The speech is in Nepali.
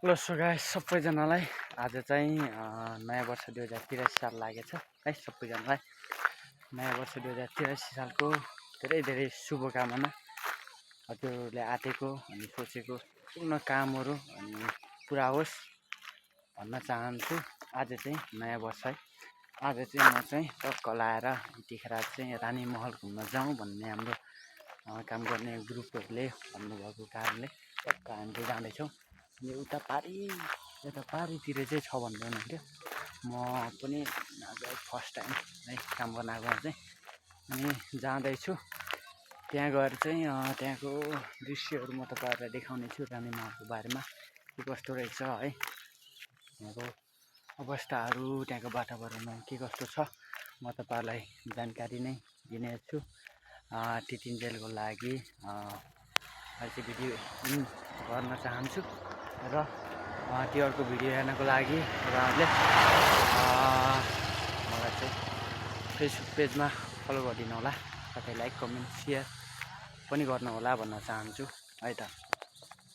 हेलो सो गाइस सबैजनालाई आज चाहिँ नयाँ वर्ष 2083 साल लागेछ है। सबैजनालाई नयाँ वर्ष 2083 सालको धेरै धेरै शुभकामना। हजुरहरूले आँटेको अनि सोचेको पूर्ण कामहरू अनि पुरा होस् भन्न चाहन्छु। आज चाहिँ नयाँ वर्ष है। आज चाहिँ म चाहिँ टक्क लाएर यतिखेर चाहिँ रानी महल घुम्न जाउँ भन्ने हाम्रो काम गर्ने ग्रुपहरूले भन्नुभएको कारणले टक्क हामी जाँदैछौँ। उता यता पारीतिर चाहिँ छ भन्दै हुनुहुन्थ्यो। म पनि आज फर्स्ट टाइम है काम गर्न आएको चाहिँ अनि जाँदैछु। त्यहाँ गएर चाहिँ त्यहाँको दृश्यहरू म तपाईँहरूलाई देखाउने छु। रानी महलको बारेमा के कस्तो रहेछ है, त्यहाँको अवस्थाहरू, त्यहाँको वातावरणमा के कस्तो छ म तपाईँहरूलाई जानकारी नै दिनेछु। त्यतिन्जेलको लागि अहिले चाहिँ भिडियो गर्न चाहन्छु र त्यो अर्को भिडियो हेर्नको लागि तपाईँहरूले मलाई चाहिँ फेसबुक पेजमा फलो गरिदिनु होला। साथै लाइक कमेन्ट सेयर पनि गर्नु होला भन्न चाहन्छु है त।